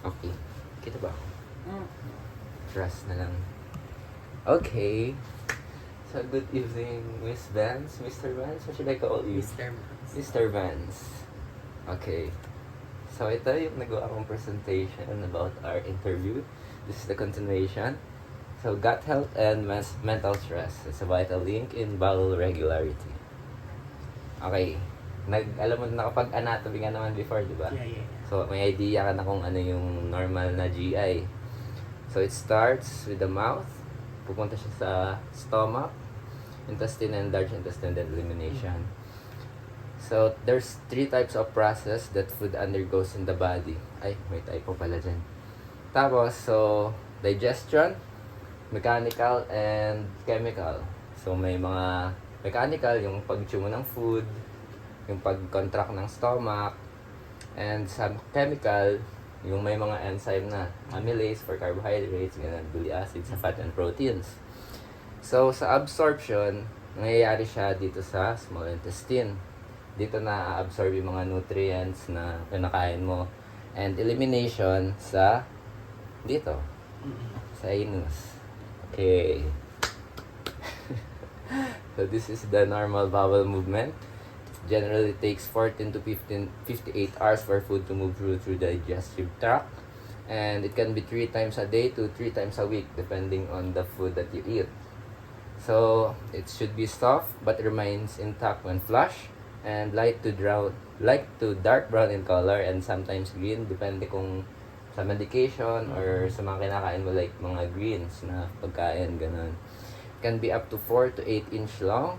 Okay. Kita ba ako? Mm. Trust na lang. Okay. So, good evening, Miss Vance, Mr. Vance. What should I call you? Mr. Mans. Mr. Vance. Okay. So, ito yung nagawa kong presentation about our interview. This is the continuation. So, gut health and mental stress. It's a vital link in bowel regularity. Okay. Alam mo, nakapag-anatomy ka naman before, di ba? Yeah. So, may idea ka na kung ano yung normal na GI. So, it starts with the mouth. Pupunta siya sa stomach, intestine, and large intestine, then elimination. So, there's 3 types of process that food undergoes in the body. Ay, may typo pala dyan. Tapos, so, digestion, mechanical, and chemical. So, may mga mechanical, yung pag-chew mo ng food, yung pag-contract ng stomach, and some chemical, yung may mga enzyme na amylase for carbohydrates, ganun, bile acids, sa fat and proteins. So, sa absorption, nangyayari siya dito sa small intestine. Dito na-absorb yung mga nutrients na kinakain mo. And elimination sa dito, sa anus. Okay. So, this is the normal bowel movement. Generally takes 14 to 58 hours for food to move through the digestive tract, and it can be 3 times a day to 3 times a week depending on the food that you eat. So it should be soft but remains intact when flush, and light to dark brown in color, and sometimes green depende kung sa medication or sa mga kinakain mo, like mga greens na pagkain, ganun. Can be up to 4 to 8 inch long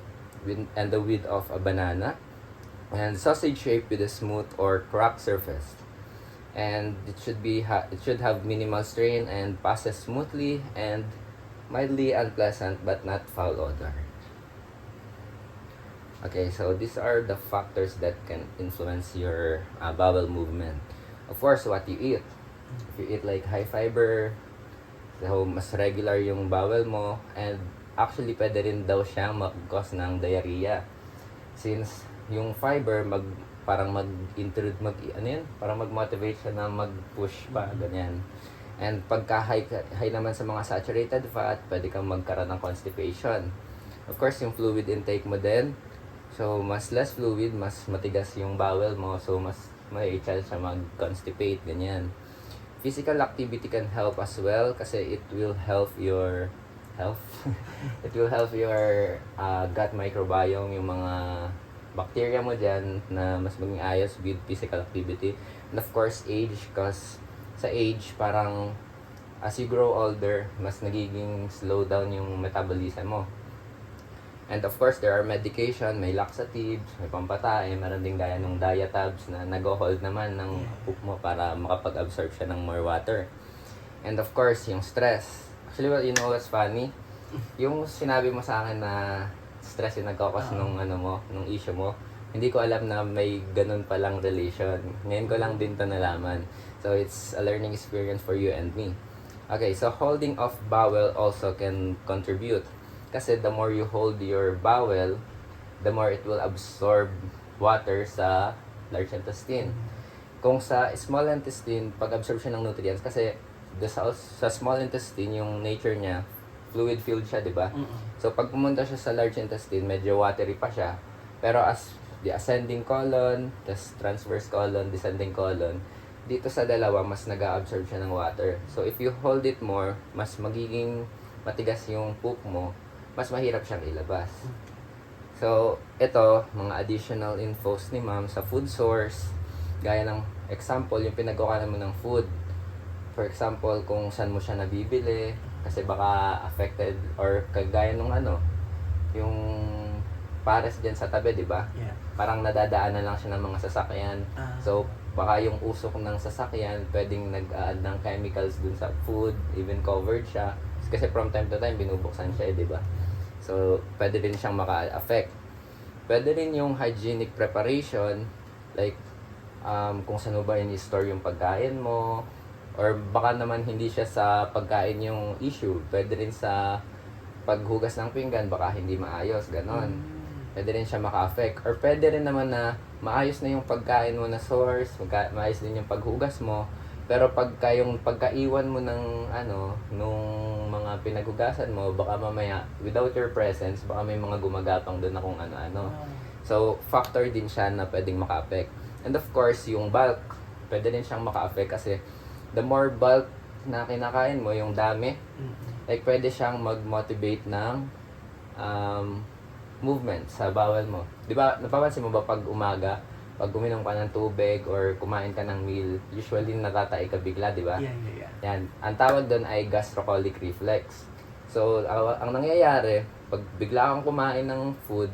and the width of a banana, and sausage shape with a smooth or cracked surface, and it should have minimal strain and passes smoothly and mildly unpleasant but not foul odor. Okay, so these are the factors that can influence your bowel movement. Of course, what you eat. If you eat like high fiber, so mas regular yung bowel mo, and actually pwede rin daw siyang mag-cause ng diarrhea, since yung fiber parang parang mag-motivate siya na mag-push pa, ganyan. And pagka high naman sa mga saturated fat, pwede kang magkaroon ng constipation. Of course, yung fluid intake mo din. So, mas less fluid, mas matigas yung bowel mo, so mas may chance siya mag-constipate, ganyan. Physical activity can help as well kasi it will help your health. It will help your gut microbiome, yung mga bacteria mo dyan na mas maging ayos with physical activity. And of course, age, because sa age, parang as you grow older, mas nagiging slow down yung metabolism mo. And of course, there are medication, may laxatives, may pampatay, meron ding gaya ng diatabs na nag-hold naman ng poop mo para makapag-absorb siya ng more water. And of course, yung stress. Actually, well, you know what's funny? Yung sinabi mo sa akin na stress yung nagkakos nung issue mo, hindi ko alam na may ganun palang relation. Ngayon ko lang din to nalaman. So, it's a learning experience for you and me. Okay, so holding of bowel also can contribute. Kasi the more you hold your bowel, the more it will absorb water sa large intestine. Kung sa small intestine, pag-absorb siya ng nutrients, kasi sa small intestine, yung nature niya, fluid-filled siya, di ba? So, pag pumunta siya sa large intestine, medyo watery pa siya. Pero as the ascending colon, tas transverse colon, descending colon, dito sa dalawa, mas nag-absorb siya ng water. So, if you hold it more, mas magiging matigas yung poop mo, mas mahirap siyang ilabas. So, ito, mga additional infos ni ma'am sa food source, gaya ng example, yung pinagkukanan mo ng food. For example, kung saan mo siya nabibili, kasi baka affected, or kagaya nung yung pares dyan sa tabi, di ba? Yeah. Parang nadadaanan lang siya ng mga sasakyan. So, baka yung usok ng sasakyan, pwedeng nag-add ng chemicals dun sa food, even covered siya. Kasi from time to time, binubuksan siya, di ba? So, pwede rin siyang maka-affect. Pwede rin yung hygienic preparation, like, kung saan mo ba in-store yung pagkain mo, or baka naman hindi siya sa pagkain yung issue, pwede rin sa paghugas ng pinggan, baka hindi maayos, ganon. Pwede rin siya maka-affect. Or pwede rin naman na maayos na yung pagkain mo na source, maayos din yung paghugas mo, Pero yung pagkaiwan mo ng nung mga pinaghugasan mo, baka mamaya without your presence, baka may mga gumagapang doon na kung ano-ano. So, factor din siya na pwedeng maka-affect. And of course, yung bulk, pwede din siyang maka-affect kasi the more bulk na kinakain mo, yung dami, like pwede siyang mag-motivate ng movement sa bowel mo. Di ba, napapansin mo ba pag umaga, pag uminom ka ng tubig or kumain ka ng meal, usually natatay ka bigla, di ba? Yeah. Yan. Ang tawag doon ay gastrocolic reflex. So, ang nangyayari, pag bigla kang kumain ng food,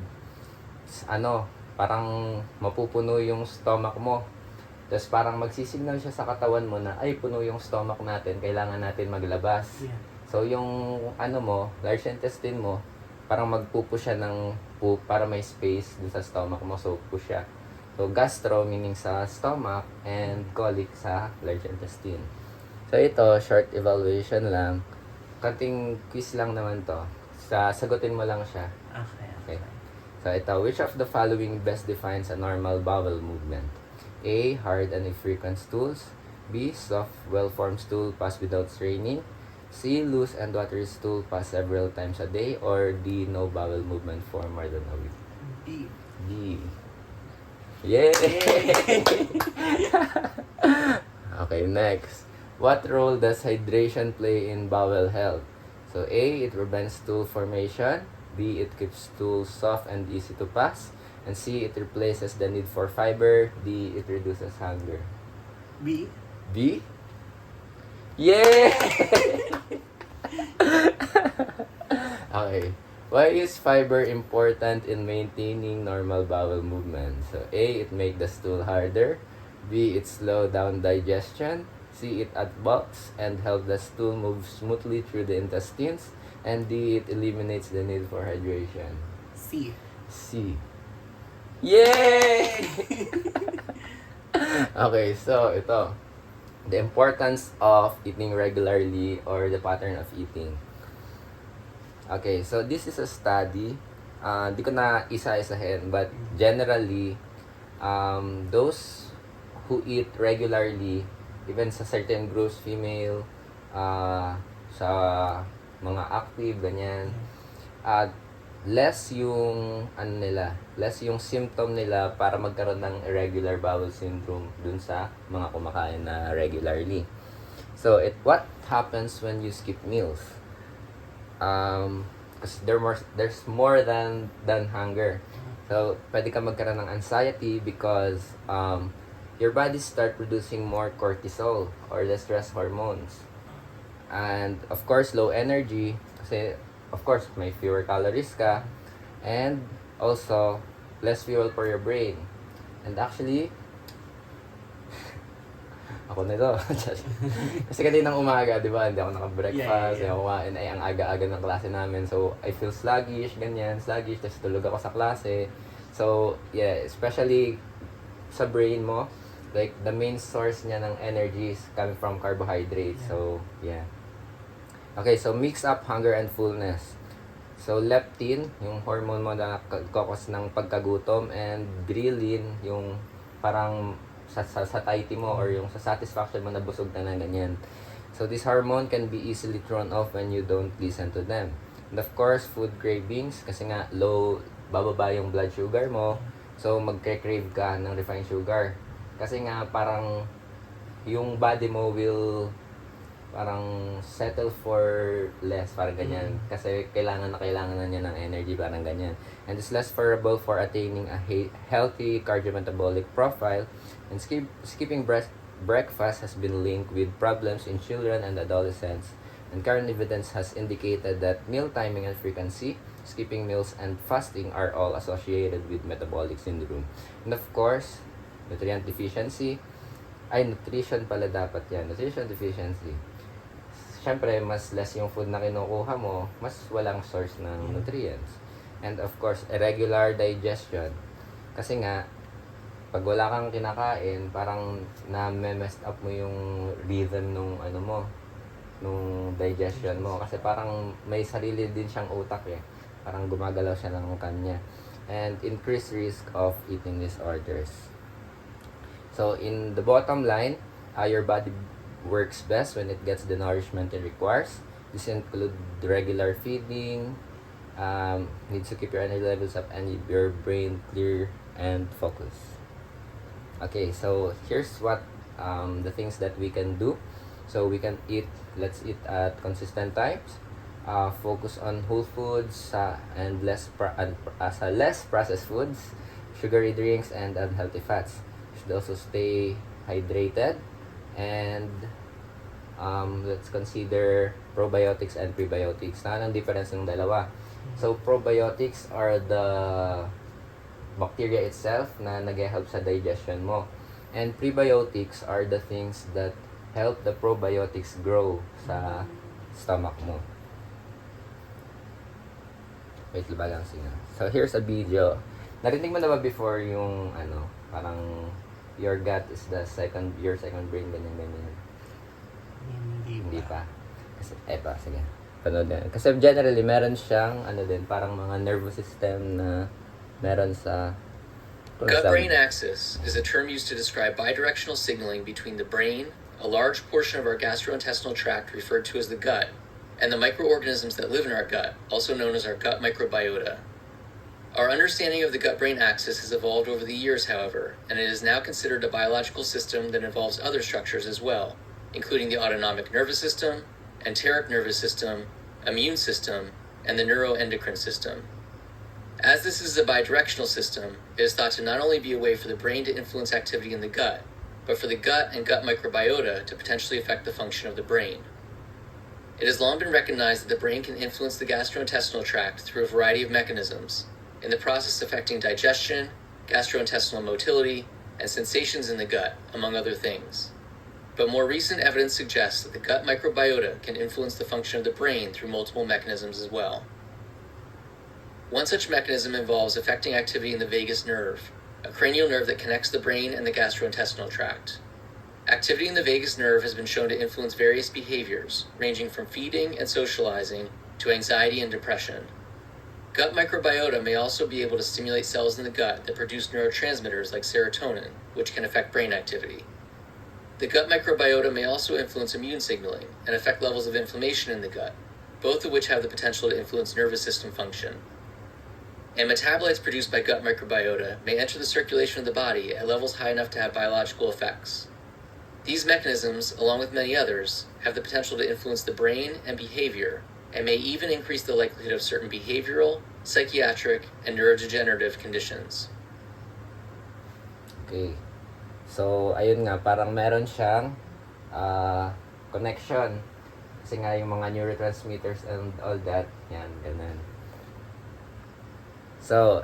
parang mapupuno yung stomach mo. Tapos parang magsisignal siya sa katawan mo na, ay, puno yung stomach natin, kailangan natin maglabas. Yeah. So, yung large intestine mo, parang magpupush siya ng poop para may space dun sa stomach mo. So, push siya. So, gastro meaning sa stomach and colic sa large intestine. So, ito, short evaluation lang. Kanting quiz lang naman to. Sagutin mo lang siya. Okay. So, ito, which of the following best defines a normal bowel movement? A. Hard and infrequent stools. B. Soft, well-formed stool pass without straining. C. Loose and watery stool pass several times a day. Or D. No bowel movement for more than a week. D. Yay! Okay, next. What role does hydration play in bowel health? So A. It prevents stool formation. B. It keeps stool soft and easy to pass. And C. It replaces the need for fiber. D. It reduces hunger. B. B? Yeah! Okay. Why is fiber important in maintaining normal bowel movement? So A. It makes the stool harder. B. It slow down digestion. C. It adds bulks and help the stool move smoothly through the intestines. And D. It eliminates the need for hydration. C. C. Yay! Okay, so ito. The importance of eating regularly or the pattern of eating. Okay, so this is a study. Di ko na isa-isahin, but generally, those who eat regularly, even sa certain groups, female, sa mga active, ganyan, less yung symptom nila para magkaroon ng irregular bowel syndrome dun sa mga kumakain na regularly. So what happens when you skip meals? Because there's more than hunger. So pwede ka magkaroon ng anxiety because your body start producing more cortisol or the stress hormones. And of course low energy kasi of course, may fewer calories ka, and also, less fuel for your brain. And actually, ako nito. Kasi kaninang umaga, di ba, hindi ako naka-breakfast, hindi ako kumain, ay ang aga-aga ng klase namin. So, I feel sluggish, tapos tulog ako sa klase. So, yeah, especially sa brain mo, like, the main source niya ng energy is coming from carbohydrates. So, yeah. Okay, so mix up hunger and fullness. So leptin, yung hormone mo na kokos ng pagkagutom, and ghrelin, yung parang sa satiety mo or yung sa satisfaction mo na busog na ganyan. So this hormone can be easily thrown off when you don't listen to them. And of course, food cravings, kasi nga bababa yung blood sugar mo, so magke-crave ka ng refined sugar. Kasi nga parang yung body mo will parang settle for less, parang ganyan. Kasi kailangan na niya ng energy, parang ganyan. And it's less favorable for attaining a healthy cardiometabolic profile. And skipping breakfast has been linked with problems in children and adolescents. And current evidence has indicated that meal timing and frequency, skipping meals, and fasting are all associated with metabolic syndrome. And of course, nutrient deficiency. Nutrition pala dapat yan. Nutrition deficiency. Siyempre, mas less yung food na kinukuha mo, mas walang source ng nutrients. And of course, irregular digestion. Kasi nga, pag wala kang kinakain, parang na-messed up mo yung rhythm nung nung digestion mo. Kasi parang may sarili din siyang utak eh. Parang gumagalaw siya ng kanya. And increased risk of eating disorders. So, in the bottom line, your body works best when it gets the nourishment it requires. This include regular feeding, needs to keep your energy levels up and your brain clear and focused. Okay, so here's what the things that we can do. So we can let's eat at consistent times. Focus on whole foods and less processed foods, sugary drinks, and unhealthy fats. Should also stay hydrated, and let's consider probiotics and prebiotics. Anong difference ng dalawa? So probiotics are the bacteria itself na nag-help sa digestion mo. And prebiotics are the things that help the probiotics grow sa stomach mo. Wait lang siya. So here's a video. Narinig mo na ba before yung parang your gut is your second brain, ganyan. Hindi pa. Kasi sige. Panood din. Kasi generally meron siyang parang mga nervous system na meron sa Gut-brain axis is a term used to describe bidirectional signaling between the brain, a large portion of our gastrointestinal tract referred to as the gut, and the microorganisms that live in our gut, also known as our gut microbiota. Our understanding of the gut-brain axis has evolved over the years, however, and it is now considered a biological system that involves other structures as well, including the autonomic nervous system, enteric nervous system, immune system, and the neuroendocrine system. As this is a bidirectional system, it is thought to not only be a way for the brain to influence activity in the gut, but for the gut and gut microbiota to potentially affect the function of the brain. It has long been recognized that the brain can influence the gastrointestinal tract through a variety of mechanisms, in the process affecting digestion, gastrointestinal motility, and sensations in the gut, among other things. But more recent evidence suggests that the gut microbiota can influence the function of the brain through multiple mechanisms as well. One such mechanism involves affecting activity in the vagus nerve, a cranial nerve that connects the brain and the gastrointestinal tract. Activity in the vagus nerve has been shown to influence various behaviors, ranging from feeding and socializing to anxiety and depression. Gut microbiota may also be able to stimulate cells in the gut that produce neurotransmitters like serotonin, which can affect brain activity. The gut microbiota may also influence immune signaling and affect levels of inflammation in the gut, both of which have the potential to influence nervous system function. And metabolites produced by gut microbiota may enter the circulation of the body at levels high enough to have biological effects. These mechanisms, along with many others, have the potential to influence the brain and behavior, and may even increase the likelihood of certain behavioral, psychiatric, and neurodegenerative conditions. Okay. So, ayun nga, parang meron siyang connection. Kasi nga yung mga neurotransmitters and all that, yan, ganun. So,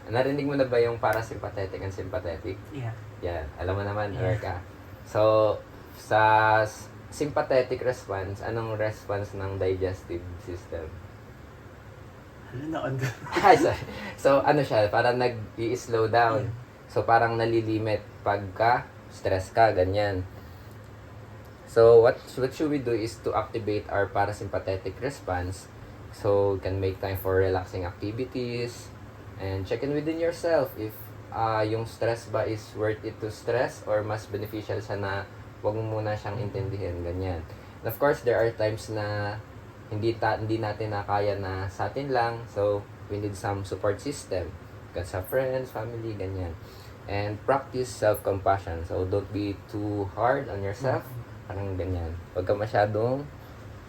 narinig mo na ba yung parasympathetic and sympathetic? Yeah. Yan, alam mo naman, Yeah. Erka. So, sa sympathetic response, anong response ng digestive system? Ano Ay, sorry. So, siya, parang nag-i-slow down. So, parang nalilimit pagka stress ka, ganyan. So, what should we do is to activate our parasympathetic response. So, you can make time for relaxing activities and check in within yourself if yung stress ba is worth it to stress or mas beneficial siya na wag mo muna siyang intindihin, ganyan. And of course, there are times na hindi natin nakaya na sa atin lang, so we need some support system. Kasi sa friends, family, ganyan. And practice self-compassion. So, don't be too hard on yourself. Parang ganyan. Huwag ka masyadong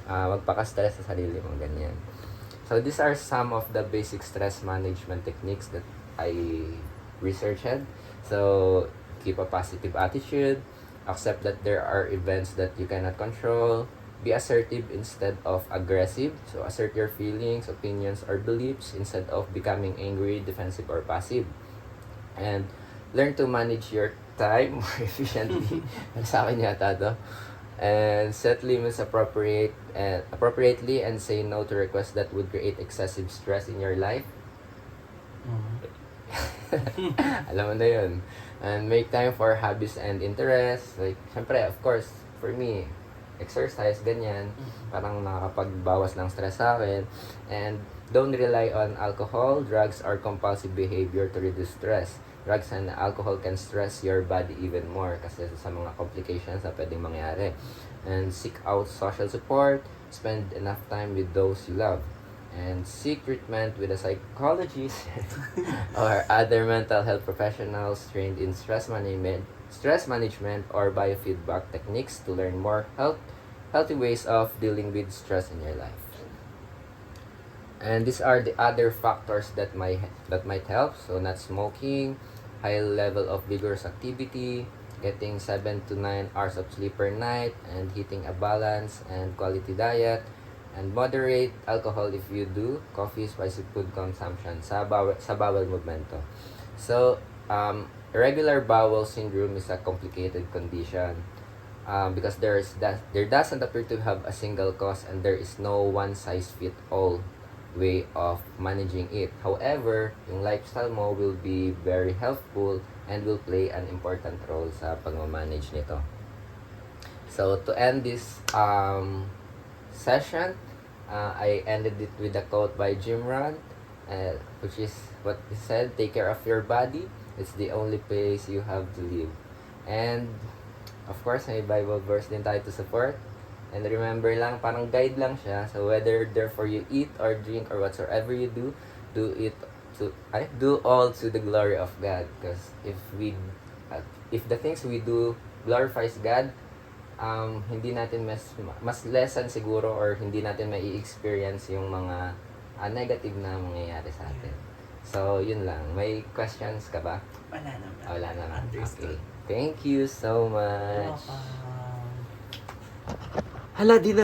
magpaka-stress sa sarili mo, ganyan. So, these are some of the basic stress management techniques that I researched. So, keep a positive attitude. Accept that there are events that you cannot control. Be assertive instead of aggressive. So, assert your feelings, opinions, or beliefs instead of becoming angry, defensive, or passive. And learn to manage your time more efficiently. Sa akin yata to. And set limits appropriately and say no to requests that would create excessive stress in your life. Alam mo na yun. And make time for hobbies and interests. Like, syempre, of course, for me, exercise, ganyan. Parang nakakapagbawas ng stress sa akin. And don't rely on alcohol, drugs, or compulsive behavior to reduce stress. drugs and alcohol can stress your body even more kasi sa mga complications na pwedeng mangyari. And seek out social support, spend enough time with those you love, and seek treatment with a psychologist or other mental health professionals trained in stress management or biofeedback techniques to learn more healthy ways of dealing with stress in your life. And these are the other factors that might help. So not smoking, high level of vigorous activity, getting 7 to 9 hours of sleep per night, and hitting a balanced and quality diet, and moderate alcohol if you do, coffee, spicy food consumption sa bowel movement to. So, irregular bowel syndrome is a complicated condition because there doesn't appear to have a single cause and there is no one-size-fits-all way of managing it. However, yung lifestyle mo will be very helpful and will play an important role sa pag-manage nito. So, to end this session, I ended it with a quote by Jim Rohn, which is what he said, take care of your body. It's the only place you have to live. And, of course, may Bible verse din tayo to support. And remember lang, parang guide lang siya. So, whether therefore you eat or drink or whatsoever you do, do all to the glory of God. Because if the things we do glorifies God, hindi natin mas lesson siguro or hindi natin mai-experience yung mga negative na mangyayari sa atin. So, yun lang. May questions ka ba? Wala naman. Wala naman. Understood. Okay. Thank you so much. Welcome. Hala, di na